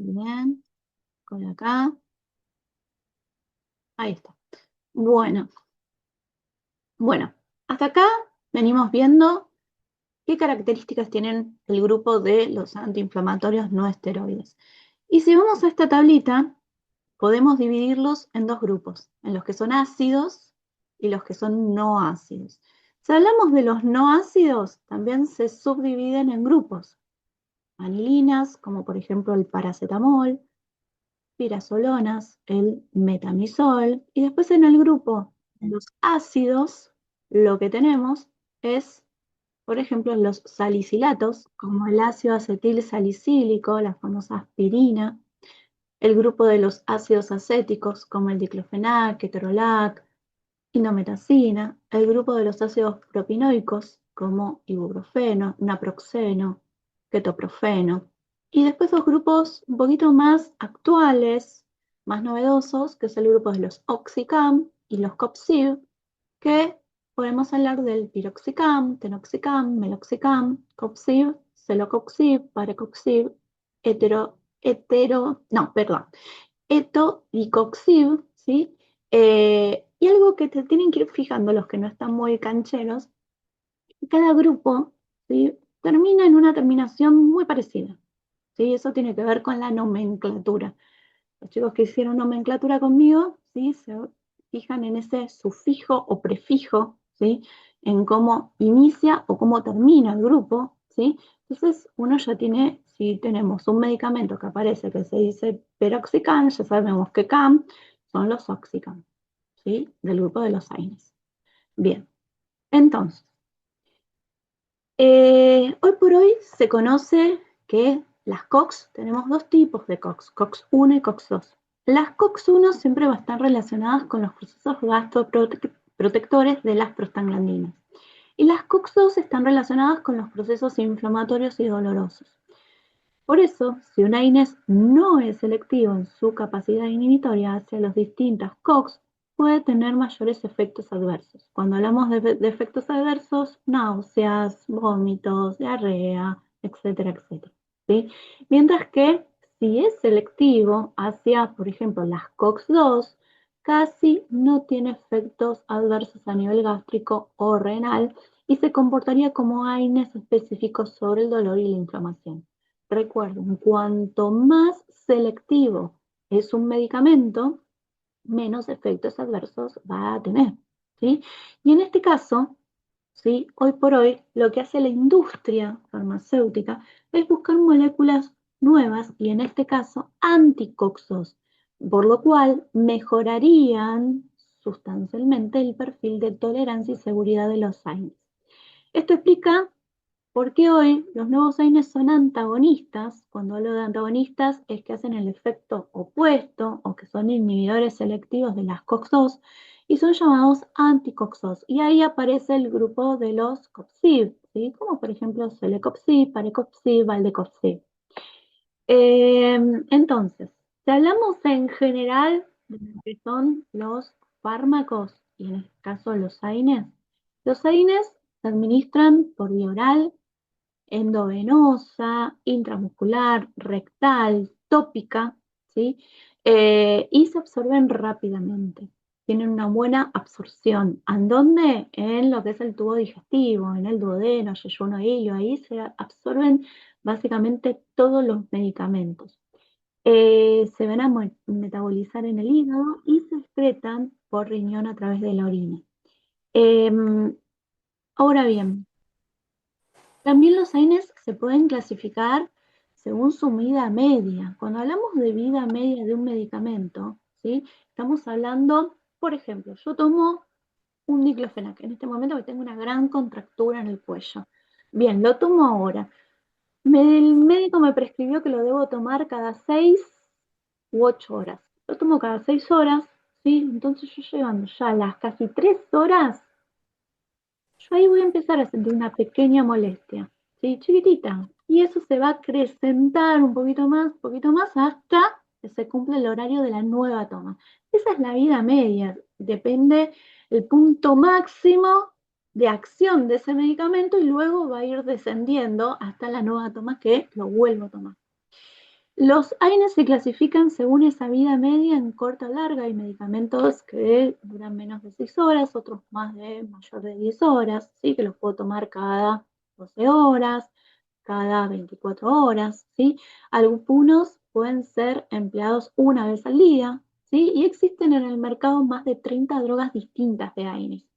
Bien, con acá. Ahí está. Bueno, bueno, hasta acá venimos viendo qué características tienen el grupo de los antiinflamatorios no esteroides. Y si vamos a esta tablita, podemos dividirlos en dos grupos, en los que son ácidos y los que son no ácidos. Si hablamos de los no ácidos, también se subdividen en grupos. Anilinas, como por ejemplo el paracetamol, pirazolonas, el metamizol, y después en el grupo de los ácidos, lo que tenemos es, por ejemplo, los salicilatos, como el ácido acetil salicílico, la famosa aspirina, el grupo de los ácidos acéticos, como el diclofenac, ketorolac, indometacina, el grupo de los ácidos propinoicos, como ibuprofeno, naproxeno, ketoprofeno, y después dos grupos un poquito más actuales, más novedosos, que es el grupo de los oxicam y los copsib, que podemos hablar del piroxicam, tenoxicam, meloxicam, copsib, celocoxib, parecoxib, etobicoxib, ¿sí? Y algo que te tienen que ir fijando los que no están muy cancheros, cada grupo, ¿sí?, termina en una terminación muy parecida, ¿sí? Eso tiene que ver con la nomenclatura. Los chicos que hicieron nomenclatura conmigo, ¿sí?, se fijan en ese sufijo o prefijo, ¿sí?, en cómo inicia o cómo termina el grupo, ¿sí? Entonces uno ya tiene, si tenemos un medicamento que aparece que se dice peroxicam, ya sabemos que CAM son los oxicam, ¿sí?, del grupo de los AINES. Bien, entonces, hoy por hoy se conoce que las COX, tenemos dos tipos de COX, COX-1 y COX-2. Las COX-1 siempre van a estar relacionadas con los procesos gastoprotectores de las prostaglandinas. Y las COX-2 están relacionadas con los procesos inflamatorios y dolorosos. Por eso, si un AINES no es selectivo en su capacidad inhibitoria hacia los distintas COX, puede tener mayores efectos adversos. Cuando hablamos de efectos adversos, náuseas, vómitos, diarrea, etcétera, etcétera, ¿sí? Mientras que si es selectivo hacia, por ejemplo, las COX-2, casi no tiene efectos adversos a nivel gástrico o renal y se comportaría como AINES específicos sobre el dolor y la inflamación. Recuerden, cuanto más selectivo es un medicamento, menos efectos adversos va a tener, ¿sí? Y en este caso, ¿sí?, hoy por hoy, lo que hace la industria farmacéutica es buscar moléculas nuevas y en este caso anticoxos, por lo cual mejorarían sustancialmente el perfil de tolerancia y seguridad de los AINES. Esto explica por qué hoy los nuevos AINES son antagonistas. Cuando hablo de antagonistas es que hacen el efecto opuesto o que son inhibidores selectivos de las COX-2 y son llamados anticoxos. Y ahí aparece el grupo de los COPSIB, ¿sí?, como por ejemplo celecoxib, parecoxib, valdecoxib. Entonces, si hablamos en general de lo que son los fármacos, y en este caso los AINES se administran por vía oral, endovenosa, intramuscular, rectal, tópica, ¿sí? Y se absorben rápidamente. Tienen una buena absorción. ¿En dónde? En lo que es el tubo digestivo, en el duodeno, yeyuno e hilo. Ahí se absorben básicamente todos los medicamentos. Se van a metabolizar en el hígado y se excretan por riñón a través de la orina. Ahora bien, también los AINES se pueden clasificar según su vida media. Cuando hablamos de vida media de un medicamento, ¿sí?, estamos hablando, por ejemplo, yo tomo un diclofenac en este momento que tengo una gran contractura en el cuello. Bien, lo tomo ahora. El médico me prescribió que lo debo tomar cada 6 u 8 horas. Lo tomo cada 6 horas, ¿sí? Entonces yo llegando ya a las casi 3 horas, yo ahí voy a empezar a sentir una pequeña molestia, ¿sí?, chiquitita. Y eso se va a acrecentar un poquito más, hasta que se cumple el horario de la nueva toma. Esa es la vida media. Depende el punto máximo de acción de ese medicamento y luego va a ir descendiendo hasta la nueva toma que lo vuelvo a tomar. Los AINES se clasifican según esa vida media en corta o larga. Hay medicamentos que duran menos de 6 horas, otros mayor de 10 horas, ¿sí? Que los puedo tomar cada 12 horas, cada 24 horas, ¿sí? Algunos pueden ser empleados una vez al día, ¿sí? Y existen en el mercado más de 30 drogas distintas de AINES.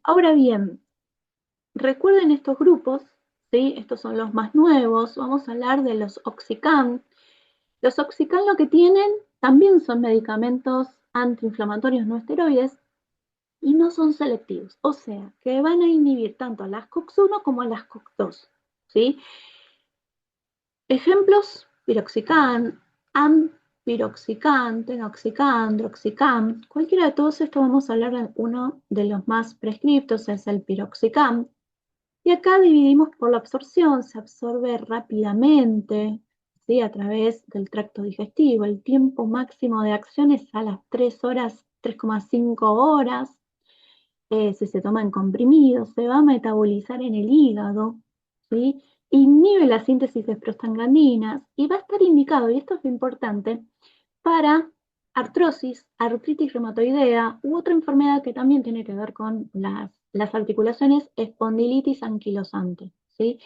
Ahora bien, recuerden estos grupos, ¿sí? Estos son los más nuevos. Vamos a hablar de los Oxycam. Los Oxycam lo que tienen también son medicamentos antiinflamatorios no esteroides y no son selectivos. O sea, que van a inhibir tanto a las COX-1 como a las COX-2, ¿sí? Ejemplos: piroxicam, ampiroxicam, tenoxicam, droxicam. Cualquiera de todos estos vamos a hablar de uno de los más prescriptos, es el piroxicam. Y acá dividimos por la absorción, se absorbe rápidamente, ¿sí? A través del tracto digestivo. El tiempo máximo de acción es a las 3 horas, 3,5 horas. Si se toma en comprimidos, se va a metabolizar en el hígado, ¿sí? Inhibe la síntesis de prostaglandinas y va a estar indicado, y esto es lo importante, para artrosis, artritis reumatoidea u otra enfermedad que también tiene que ver con las articulaciones, espondilitis anquilosante, ¿sí?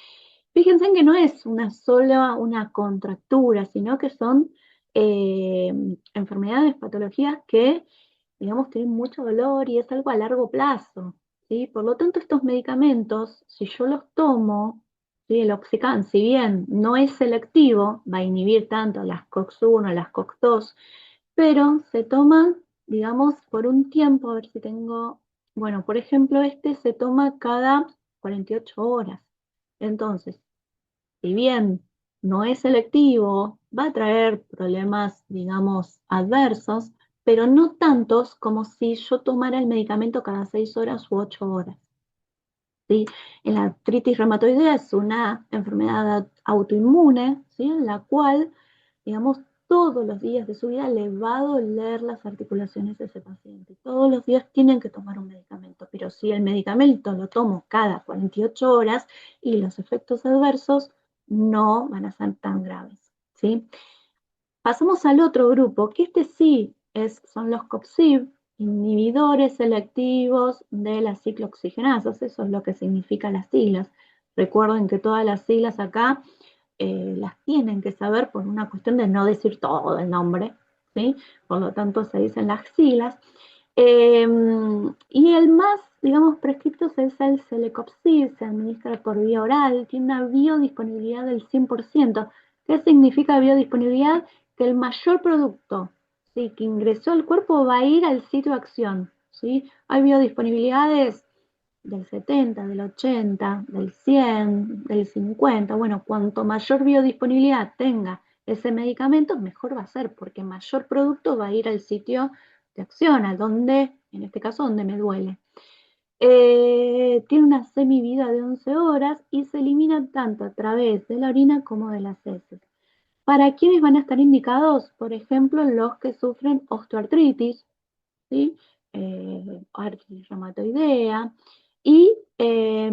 Fíjense en que no es una sola una contractura, sino que son enfermedades, patologías que, digamos, tienen mucho dolor y es algo a largo plazo, ¿sí? Por lo tanto, estos medicamentos, si yo los tomo, ¿sí? El Oxycam, si bien no es selectivo, va a inhibir tanto las COX-1, las COX-2, pero se toman, digamos, por un tiempo, a ver si tengo, bueno, por ejemplo, este se toma cada 48 horas. Entonces, si bien no es selectivo, va a traer problemas, digamos, adversos, pero no tantos como si yo tomara el medicamento cada 6 horas u 8 horas. ¿Sí? La artritis reumatoidea es una enfermedad autoinmune, ¿sí? En la cual, digamos, todos los días de su vida le va a doler las articulaciones de ese paciente. Todos los días tienen que tomar un medicamento, pero si el medicamento lo tomo cada 48 horas y los efectos adversos no van a ser tan graves, ¿sí? Pasamos al otro grupo, que este sí son los COPSIB, inhibidores selectivos de las ciclooxigenasas. Eso es lo que significan las siglas. Recuerden que todas las siglas acá las tienen que saber por una cuestión de no decir todo el nombre, ¿sí? Por lo tanto, se dicen las siglas. Y el más, digamos, prescripto es el Celecoxib, se administra por vía oral, tiene una biodisponibilidad del 100%. ¿Qué significa biodisponibilidad? Que el mayor producto, ¿sí? Que ingresó al cuerpo va a ir al sitio de acción, ¿sí? Hay biodisponibilidades del 70, del 80, del 100, del 50. Bueno, cuanto mayor biodisponibilidad tenga ese medicamento, mejor va a ser, porque mayor producto va a ir al sitio de acción, a donde, en este caso, donde me duele. Tiene una semivida de 11 horas y se elimina tanto a través de la orina como de las heces. ¿Para quiénes van a estar indicados? Por ejemplo, los que sufren osteoartritis, ¿sí? Artritis reumatoidea. Y, eh,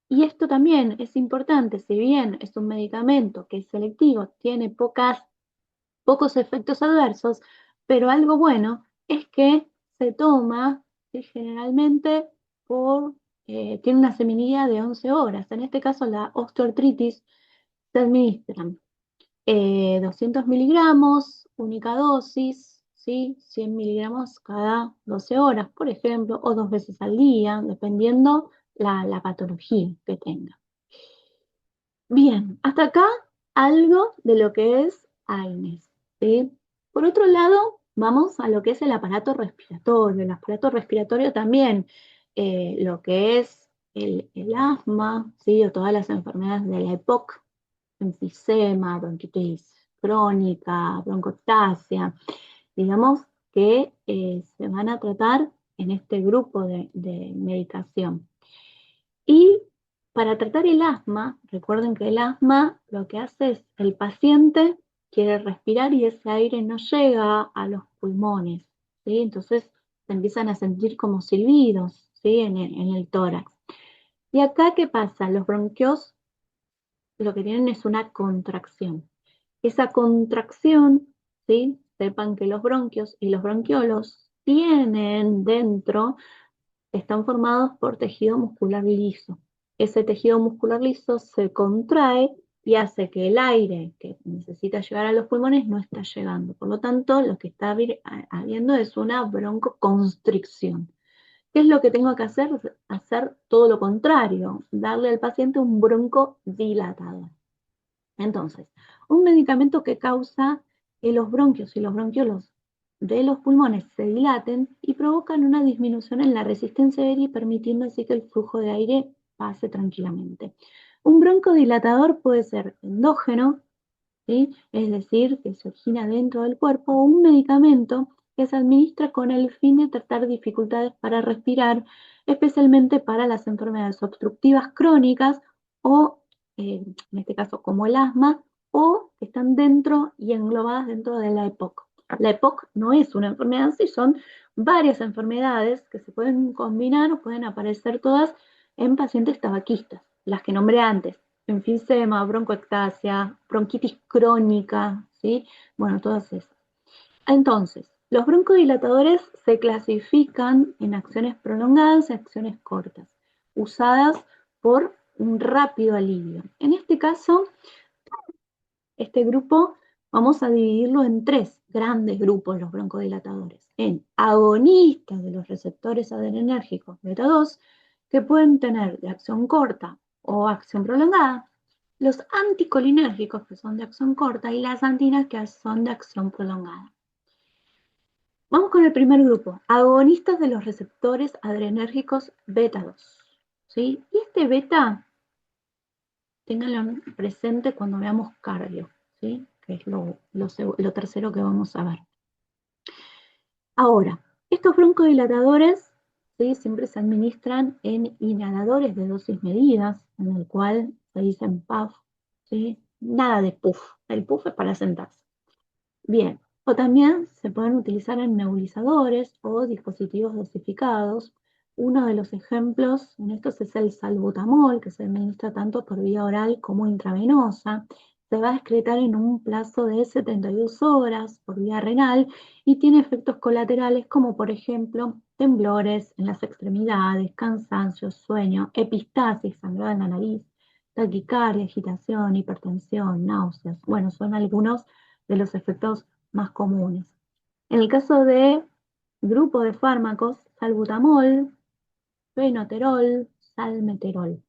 y esto también es importante, si bien es un medicamento que es selectivo, tiene pocos efectos adversos, pero algo bueno es que se toma, ¿sí? Generalmente tiene una semilla de 11 horas. En este caso, la osteoartritis se administran 200 miligramos, única dosis, ¿sí? 100 miligramos cada 12 horas, por ejemplo, o 2 veces al día, dependiendo la patología que tenga. Bien, hasta acá algo de lo que es AINES, ¿sí? Por otro lado, vamos a lo que es el aparato respiratorio. El aparato respiratorio también, lo que es el asma, ¿sí? O todas las enfermedades de la EPOC, enfisema, bronquitis crónica, broncoectasia, digamos que se van a tratar en este grupo de medicación. Y para tratar el asma, recuerden que el asma lo que hace es el paciente quiere respirar y ese aire no llega a los pulmones, ¿sí? Entonces se empiezan a sentir como silbidos, ¿sí? En el tórax. ¿Y acá qué pasa? Los bronquios lo que tienen es una contracción. Esa contracción, ¿sí? Sepan que los bronquios y los bronquiolos tienen dentro, están formados por tejido muscular liso. Ese tejido muscular liso se contrae y hace que el aire que necesita llegar a los pulmones no está llegando. Por lo tanto, lo que está habiendo es una broncoconstricción. ¿Qué es lo que tengo que hacer? Hacer todo lo contrario, darle al paciente un broncodilatador. Entonces, un medicamento que causa que los bronquios y los bronquiolos de los pulmones se dilaten y provocan una disminución en la resistencia aérea, permitiendo así que el flujo de aire pase tranquilamente. Un broncodilatador puede ser endógeno, ¿sí? Es decir, que se origina dentro del cuerpo, o un medicamento que se administra con el fin de tratar dificultades para respirar, especialmente para las enfermedades obstructivas crónicas o, en este caso, como el asma, o que están dentro y englobadas dentro de la EPOC. La EPOC no es una enfermedad, sí son varias enfermedades que se pueden combinar o pueden aparecer todas en pacientes tabaquistas, las que nombré antes: enfisema, broncoectasia, bronquitis crónica, ¿sí? Bueno, todas esas. Entonces, los broncodilatadores se clasifican en acciones prolongadas y acciones cortas, usadas por un rápido alivio. En este caso, este grupo vamos a dividirlo en tres grandes grupos, los broncodilatadores: en agonistas de los receptores adrenérgicos beta 2, que pueden tener de acción corta o acción prolongada; los anticolinérgicos, que son de acción corta; y las antinas, que son de acción prolongada. Vamos con el primer grupo, agonistas de los receptores adrenérgicos beta 2. ¿Sí? Y este beta, ténganlo presente cuando veamos cardio, ¿sí? Que es lo tercero que vamos a ver. Ahora, estos broncodilatadores, ¿sí? Siempre se administran en inhaladores de dosis medidas, en el cual se dicen puff, ¿sí? Nada de puff, el puff es para sentarse. Bien, o también se pueden utilizar en nebulizadores o dispositivos dosificados. Uno de los ejemplos en estos es el salbutamol, que se administra tanto por vía oral como intravenosa. Se va a excretar en un plazo de 72 horas por vía renal y tiene efectos colaterales como, por ejemplo, temblores en las extremidades, cansancio, sueño, epistasis, sangrado en la nariz, taquicardia, agitación, hipertensión, náuseas. Bueno, son algunos de los efectos más comunes. En el caso de grupo de fármacos, salbutamol, fenoterol, salmeterol.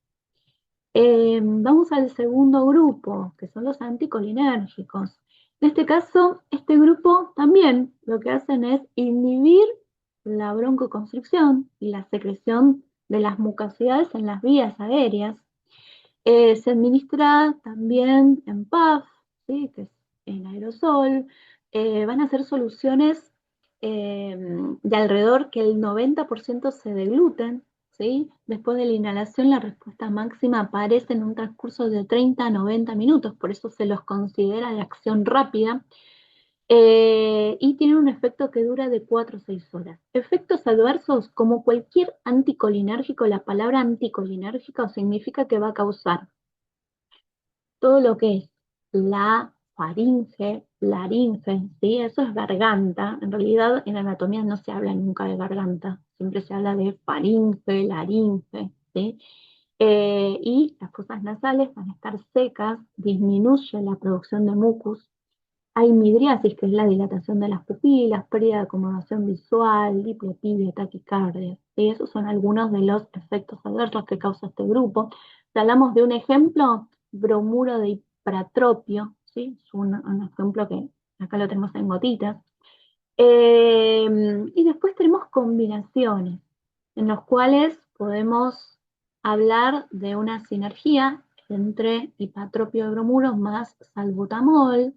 Vamos al segundo grupo, que son los anticolinérgicos. En este caso, este grupo también lo que hacen es inhibir la broncoconstricción y la secreción de las mucosidades en las vías aéreas. Se administra también en puff, ¿sí? Que es en aerosol. Van a ser soluciones de alrededor que el 90% se degluten, ¿sí? Después de la inhalación, la respuesta máxima aparece en un transcurso de 30 a 90 minutos, por eso se los considera de acción rápida. Y tiene un efecto que dura de 4 a 6 horas. Efectos adversos: como cualquier anticolinérgico, la palabra anticolinérgico significa que va a causar todo lo que es la faringe, laringe, ¿sí? Eso es garganta. En realidad, en anatomía no se habla nunca de garganta, siempre se habla de faringe, laringe, ¿sí? Y las fosas nasales van a estar secas, disminuye la producción de mucus. Hay midriasis, que es la dilatación de las pupilas, pérdida de acomodación visual, diplopía, taquicardia. ¿Sí? Esos son algunos de los efectos adversos que causa este grupo. Si hablamos de un ejemplo, bromuro de hipratropio, ¿sí? Es un ejemplo que acá lo tenemos en gotitas. Y después tenemos combinaciones, en los cuales podemos hablar de una sinergia entre hipatropio de bromuro más salbutamol,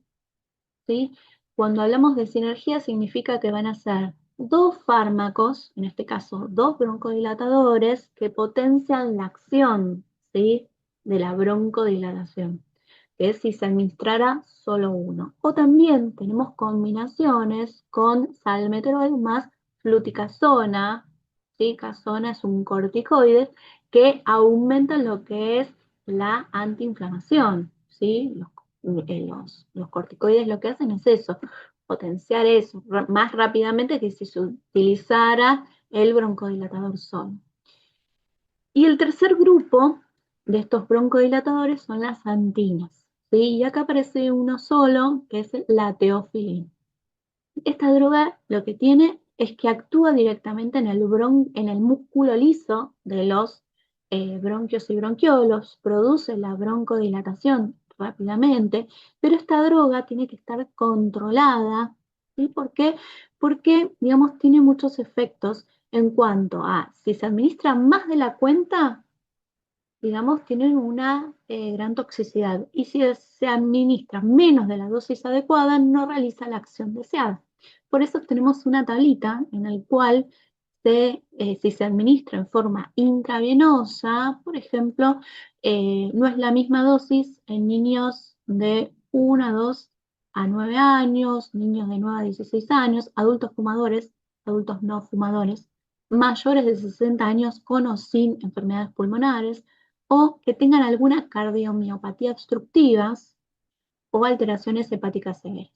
¿sí? Cuando hablamos de sinergia, significa que van a ser dos fármacos, en este caso dos broncodilatadores, que potencian la acción, ¿sí? De la broncodilatación, que es si se administrara solo uno. O también tenemos combinaciones con salmeterol más fluticasona, ¿sí? Casona es un corticoide que aumenta lo que es la antiinflamación, ¿sí? Los corticoides lo que hacen es eso, potenciar eso más rápidamente que si se utilizara el broncodilatador solo. Y el tercer grupo de estos broncodilatadores son las antinas, ¿sí? Y acá aparece uno solo, que es la teofilina. Esta droga lo que tiene es que actúa directamente en el músculo liso de los bronquios y bronquiolos, produce la broncodilatación rápidamente, pero esta droga tiene que estar controlada. ¿Sí? ¿Por qué? Porque, digamos, tiene muchos efectos en cuanto a si se administra más de la cuenta, digamos, tienen una gran toxicidad. Y si se administra menos de la dosis adecuada, no realiza la acción deseada. Por eso tenemos una tablita en la cual si se administra en forma intravenosa, por ejemplo, no es la misma dosis en niños de 1 a 2 a 9 años, niños de 9 a 16 años, adultos fumadores, adultos no fumadores, mayores de 60 años con o sin enfermedades pulmonares, o que tengan alguna cardiomiopatía obstructivas o alteraciones hepáticas severas.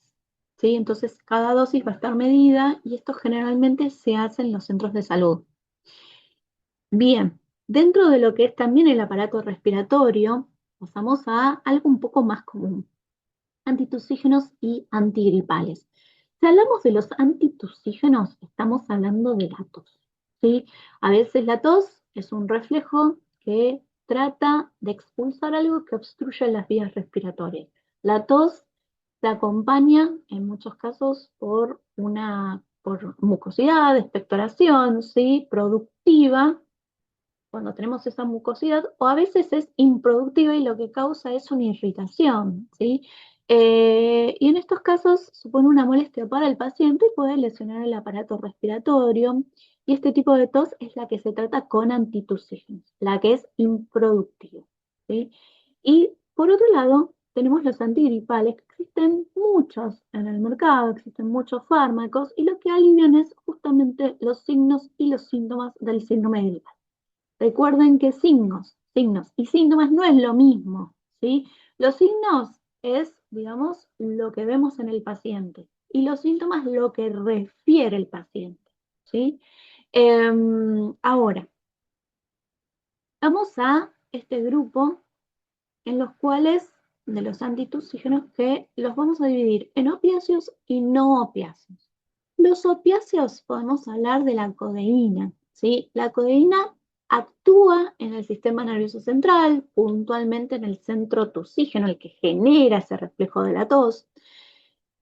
¿Sí? Entonces, cada dosis va a estar medida y esto generalmente se hace en los centros de salud. Bien, dentro de lo que es también el aparato respiratorio, pasamos a algo un poco más común, antitusígenos y antigripales. Si hablamos de los antitusígenos, estamos hablando de la tos, ¿sí? A veces la tos es un reflejo que trata de expulsar algo que obstruye las vías respiratorias. La tos se acompaña en muchos casos por mucosidad, expectoración, ¿sí? Productiva, cuando tenemos esa mucosidad, o a veces es improductiva y lo que causa es una irritación, ¿sí? Y en estos casos supone una molestia para el paciente y puede lesionar el aparato respiratorio. Y este tipo de tos es la que se trata con antitusígenos, la que es improductiva, ¿sí? Y por otro lado, tenemos los antigripales, que existen muchos en el mercado, existen muchos fármacos, y lo que alivian es justamente los signos y los síntomas del síndrome gripal. Recuerden que signos y síntomas no es lo mismo, ¿sí? Los signos es, digamos, lo que vemos en el paciente y los síntomas lo que refiere el paciente, ¿sí? Ahora, vamos a este grupo en los cuales, de los antitusígenos, que los vamos a dividir en opiáceos y no opiáceos. Los opiáceos podemos hablar de la codeína, ¿sí? La codeína actúa en el sistema nervioso central, puntualmente en el centro tusígeno, el que genera ese reflejo de la tos.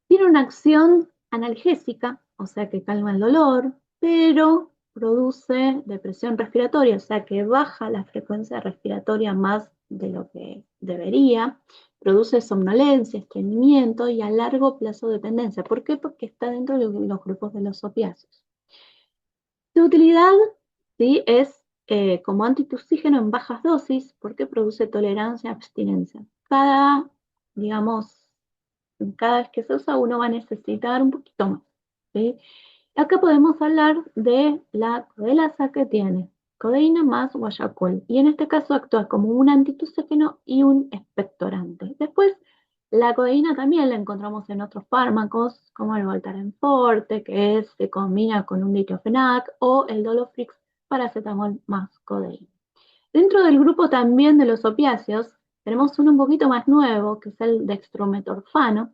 Tiene una acción analgésica, o sea que calma el dolor, pero produce depresión respiratoria, o sea que baja la frecuencia respiratoria más de lo que debería, produce somnolencia, estreñimiento y a largo plazo dependencia. ¿Por qué? Porque está dentro de los grupos de los opiáceos. Su utilidad, ¿sí? Es como antitusígeno en bajas dosis porque produce tolerancia a abstinencia. Digamos, cada vez que se usa uno va a necesitar un poquito más, ¿sí? Acá podemos hablar de la codelasa que tiene codeína más guayacol y en este caso actúa como un antitusígeno y un expectorante. Después, la codeína también la encontramos en otros fármacos como el Voltaren Forte, que se combina con un diclofenac, o el Doloflix, paracetamol más codeína. Dentro del grupo también de los opiáceos, tenemos uno un poquito más nuevo, que es el dextrometorfano,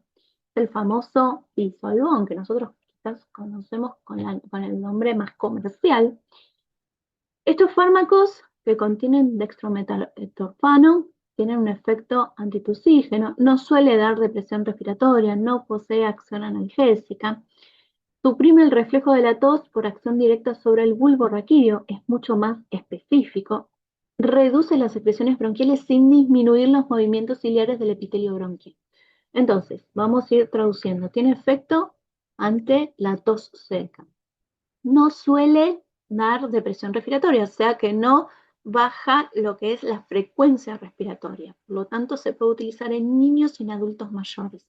el famoso disolvón, que nosotros quizás conocemos con el nombre más comercial. Estos fármacos que contienen dextrometorfano tienen un efecto antitusígeno, no suele dar depresión respiratoria, no posee acción analgésica, suprime el reflejo de la tos por acción directa sobre el bulbo raquídeo, es mucho más específico, reduce las secreciones bronquiales sin disminuir los movimientos ciliares del epitelio bronquial. Entonces, vamos a ir traduciendo. Tiene efecto ante la tos seca. No suele dar depresión respiratoria, o sea que no baja lo que es la frecuencia respiratoria. Por lo tanto, se puede utilizar en niños y en adultos mayores.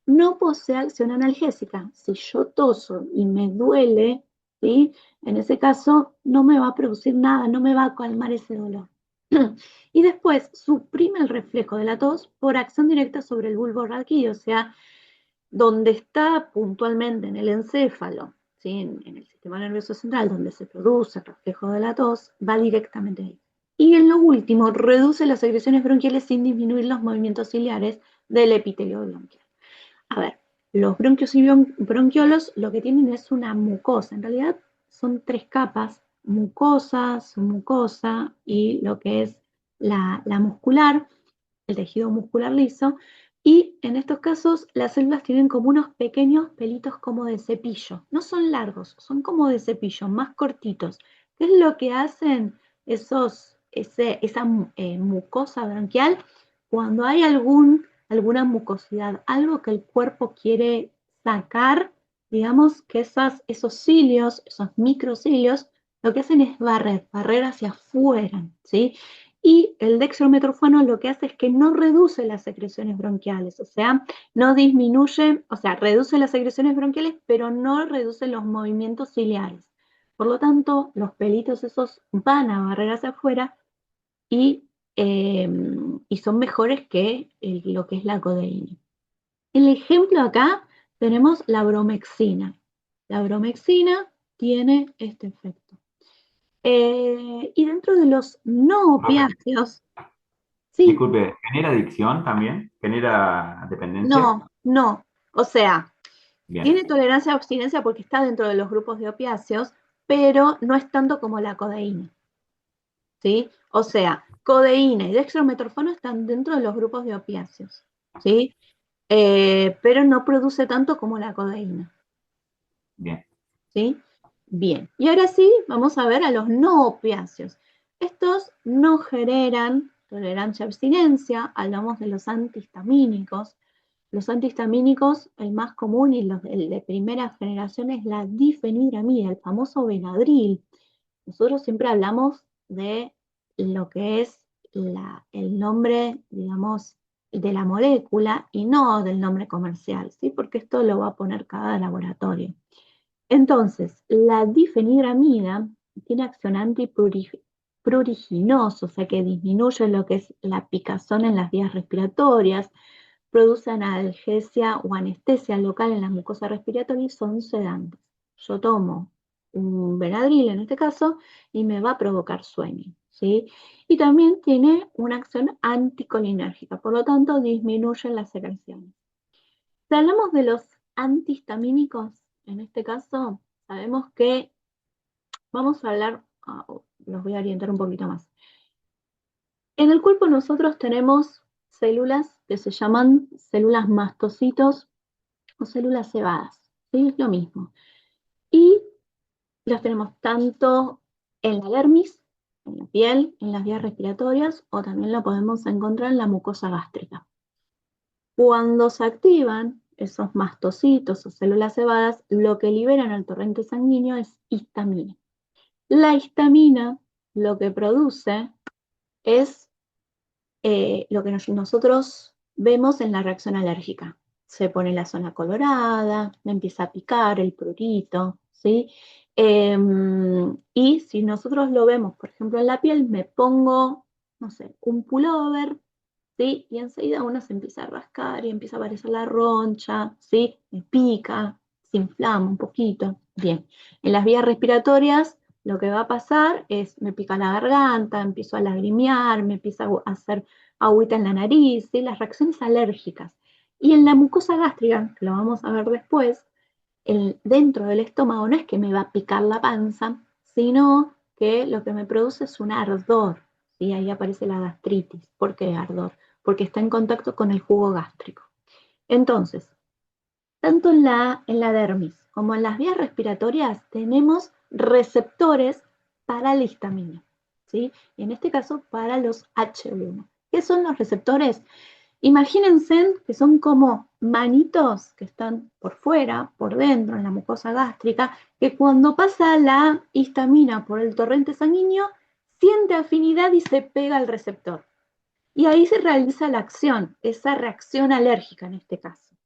No posee acción analgésica. Si yo toso y me duele, ¿sí? En ese caso no me va a producir nada, no me va a calmar ese dolor. Y después suprime el reflejo de la tos por acción directa sobre el bulbo raquídeo, o sea, donde está puntualmente en el encéfalo, ¿sí? En el sistema nervioso central, donde se produce el reflejo de la tos, va directamente ahí. Y en lo último, reduce las secreciones bronquiales sin disminuir los movimientos ciliares del epitelio bronquial. A ver, los bronquios y bronquiolos lo que tienen es una mucosa. En realidad son tres capas: mucosa, submucosa y lo que es la muscular, el tejido muscular liso. Y en estos casos las células tienen como unos pequeños pelitos como de cepillo. No son largos, son como de cepillo, más cortitos. ¿Qué es lo que hacen esa mucosa bronquial? Cuando hay alguna mucosidad, algo que el cuerpo quiere sacar, digamos que esos cilios, esos microcilios, lo que hacen es barrer hacia afuera, ¿sí? Y el dextrometorfano lo que hace es que no reduce las secreciones bronquiales, o sea, no disminuye, o sea, reduce las secreciones bronquiales, pero no reduce los movimientos ciliares. Por lo tanto, los pelitos esos van a barrer hacia afuera y, eh, y son mejores que lo que es la codeína. El ejemplo acá tenemos la bromexina. La bromexina tiene este efecto. Y dentro de los no Ok. opiáceos, sí, Disculpe, ¿genera adicción también? ¿Genera dependencia? no, no. O sea, Bien, tiene tolerancia a abstinencia porque está dentro de los grupos de opiáceos, pero no es tanto como la codeína, ¿sí? O sea, codeína y dextrometorfano están dentro de los grupos de opiáceos, ¿sí? Pero no produce tanto como la codeína, bien. ¿sí? Bien, y ahora sí, vamos a ver a los no opiáceos. Estos no generan tolerancia a abstinencia, hablamos de los antihistamínicos. Los antihistamínicos, el más común y el de primera generación es la difenhidramina, el famoso Benadryl. Nosotros siempre hablamos de lo que es el nombre, digamos, de la molécula y no del nombre comercial, ¿sí? Porque esto lo va a poner cada laboratorio. Entonces, la difenhidramina tiene acción antipruriginosa, o sea que disminuye lo que es la picazón en las vías respiratorias, produce analgesia o anestesia local en la mucosa respiratoria y son sedantes. Yo tomo un Benadryl en este caso y me va a provocar sueño, ¿sí? Y también tiene una acción anticolinérgica, por lo tanto disminuye las secreciones. Si hablamos de los antihistamínicos, en este caso, sabemos que vamos a hablar, los voy a orientar un poquito más. En el cuerpo nosotros tenemos células que se llaman células mastocitos o células cebadas, ¿sí? Es lo mismo. Y las tenemos tanto en la dermis, en la piel, en las vías respiratorias, o también lo podemos encontrar en la mucosa gástrica. Cuando se activan esos mastocitos o células cebadas, lo que liberan al torrente sanguíneo es histamina. La histamina lo que produce es lo que nosotros vemos en la reacción alérgica. Se pone la zona colorada, me empieza a picar el prurito, ¿sí? Y si nosotros lo vemos, por ejemplo, en la piel, me pongo, no sé, un pullover, ¿sí? Y enseguida uno se empieza a rascar y empieza a aparecer la roncha, ¿sí? Me pica, se inflama un poquito. Bien, en las vías respiratorias lo que va a pasar es me pica la garganta, empiezo a lagrimear, me empieza a hacer agüita en la nariz, ¿sí? Las reacciones alérgicas. Y en la mucosa gástrica, que lo vamos a ver después, dentro del estómago no es que me va a picar la panza, sino que lo que me produce es un ardor, ¿sí? Ahí aparece la gastritis. ¿Por qué ardor? Porque está en contacto con el jugo gástrico. Entonces, tanto en la dermis como en las vías respiratorias tenemos receptores para la histamina, ¿sí? Y en este caso para los H1. ¿Qué son los receptores? Imagínense que son como manitos que están por fuera, por dentro, en la mucosa gástrica, que cuando pasa la histamina por el torrente sanguíneo, siente afinidad y se pega al receptor. Y ahí se realiza la acción, esa reacción alérgica en este caso,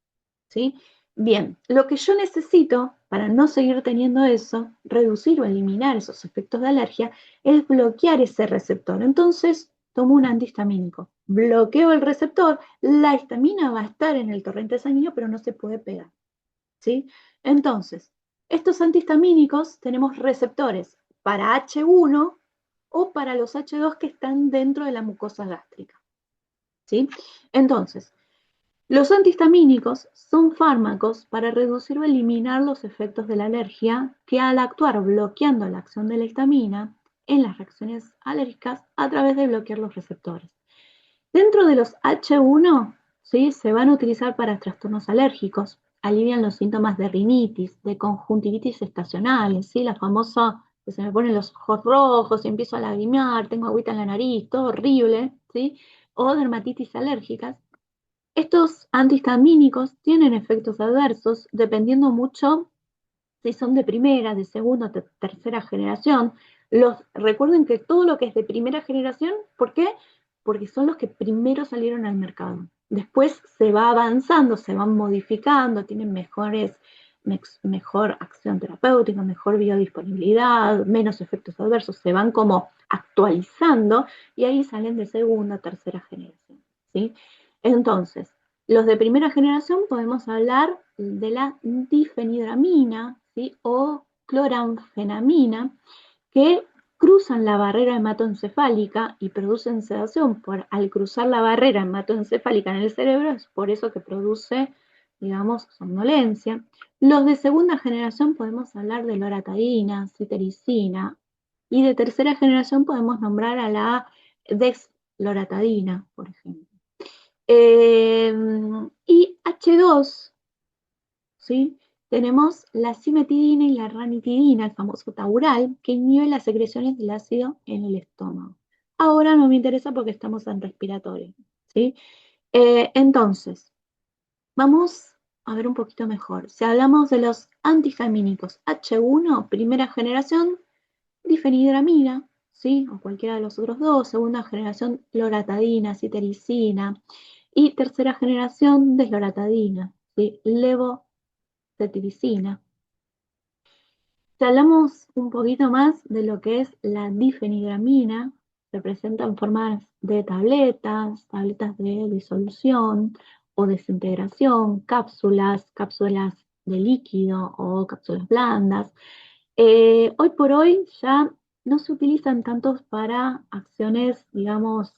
¿sí? Bien, lo que yo necesito para no seguir teniendo eso, reducir o eliminar esos efectos de alergia, es bloquear ese receptor. Entonces, tomo un antihistamínico, bloqueo el receptor, la histamina va a estar en el torrente sanguíneo, pero no se puede pegar, ¿sí? Entonces, estos antihistamínicos tenemos receptores para H1 o para los H2 que están dentro de la mucosa gástrica, ¿sí? Entonces, los antihistamínicos son fármacos para reducir o eliminar los efectos de la alergia que al actuar bloqueando la acción de la histamina en las reacciones alérgicas a través de bloquear los receptores. Dentro de los H1, ¿sí? Se van a utilizar para trastornos alérgicos, alivian los síntomas de rinitis, de conjuntivitis estacionales, ¿sí? La famosa que se me ponen los ojos rojos, empiezo a lagrimear, tengo agüita en la nariz, todo horrible, ¿sí? O dermatitis alérgicas. Estos antihistamínicos tienen efectos adversos dependiendo mucho si son de primera, de segunda o tercera generación. Recuerden que todo lo que es de primera generación, ¿por qué? Porque son los que primero salieron al mercado. Después se va avanzando, se van modificando, tienen mejor acción terapéutica, mejor biodisponibilidad, menos efectos adversos, se van como actualizando y ahí salen de segunda, tercera generación, ¿sí? Entonces, los de primera generación podemos hablar de la difenidramina, ¿sí? O cloranfenamina, que cruzan la barrera hematoencefálica y producen sedación al cruzar la barrera hematoencefálica en el cerebro, es por eso que produce, digamos, somnolencia. Los de segunda generación podemos hablar de loratadina, cetirizina, y de tercera generación podemos nombrar a la dexloratadina, por ejemplo. Y H2, ¿sí? Tenemos la cimetidina y la ranitidina, el famoso Taural, que inhibe las secreciones del ácido en el estómago. Ahora no me interesa porque estamos en respiratorio, ¿sí? Entonces, vamos a ver un poquito mejor. Si hablamos de los antihistamínicos H1, primera generación, difenhidramina, ¿sí? O cualquiera de los otros dos, segunda generación, loratadina, cetirizina, y tercera generación, desloratadina, ¿sí? Levocetiricina. Si hablamos un poquito más de lo que es la difenhidramina, se presenta en formas de tabletas de disolución o desintegración, cápsulas de líquido o cápsulas blandas. Hoy por hoy ya no se utilizan tantos para acciones, digamos,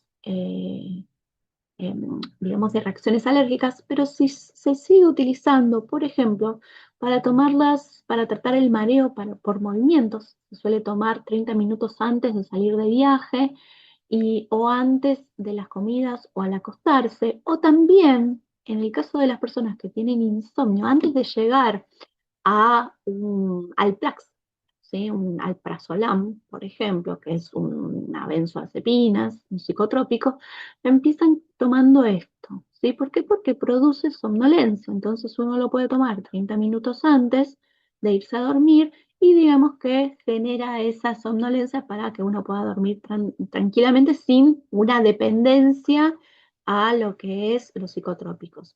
de reacciones alérgicas, pero sí se sigue utilizando, por ejemplo, para tomarlas, para tratar el mareo por movimientos. Se suele tomar 30 minutos antes de salir de viaje o antes de las comidas o al acostarse, o también en el caso de las personas que tienen insomnio, antes de llegar al Plax, ¿sí? Un alprazolam, por ejemplo, que es una benzodiazepina, un psicotrópico, empiezan tomando esto, ¿sí? ¿Por qué? Porque produce somnolencia, entonces uno lo puede tomar 30 minutos antes de irse a dormir y digamos que genera esa somnolencia para que uno pueda dormir tranquilamente sin una dependencia a lo que es los psicotrópicos.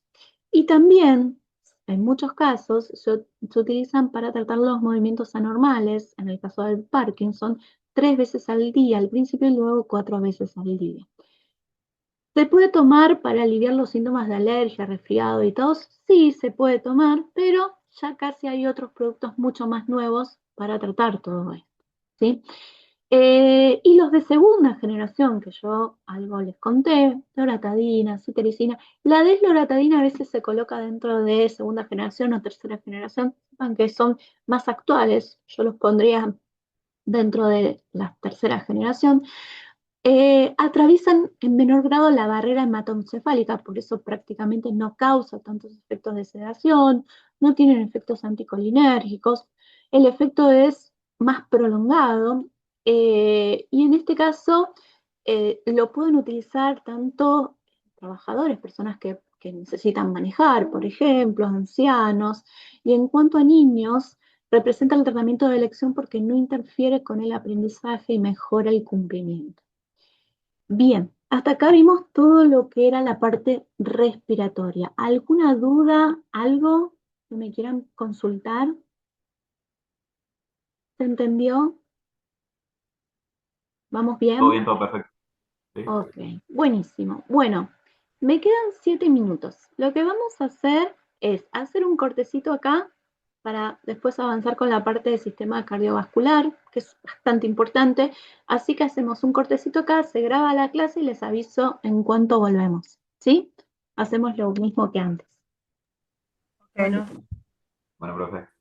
Y también en muchos casos se utilizan para tratar los movimientos anormales, en el caso del Parkinson, 3 veces al día al principio y luego 4 veces al día. ¿Se puede tomar para aliviar los síntomas de alergia, resfriado y tos? Sí, se puede tomar, pero ya casi hay otros productos mucho más nuevos para tratar todo esto, ¿sí? Y los de segunda generación, que yo algo les conté, loratadina, cetirizina, la desloratadina a veces se coloca dentro de segunda generación o tercera generación, aunque son más actuales, yo los pondría dentro de la tercera generación, atraviesan en menor grado la barrera hematoencefálica, por eso prácticamente no causa tantos efectos de sedación, no tienen efectos anticolinérgicos, el efecto es más prolongado y en este caso lo pueden utilizar tanto trabajadores, personas que necesitan manejar, por ejemplo, ancianos, y en cuanto a niños, representa el tratamiento de elección porque no interfiere con el aprendizaje y mejora el cumplimiento. Bien, hasta acá vimos todo lo que era la parte respiratoria. ¿Alguna duda, algo que me quieran consultar? ¿Se entendió? ¿Vamos Todo bien? bien, todo perfecto. ¿Sí? Ok, buenísimo. Bueno, me quedan 7 minutos. Lo que vamos a hacer es hacer un cortecito acá para después avanzar con la parte del sistema cardiovascular, que es bastante importante. Así que hacemos un cortecito acá, se graba la clase y les aviso en cuanto volvemos. ¿Sí? Hacemos lo mismo que antes. Bueno. Bueno, profe.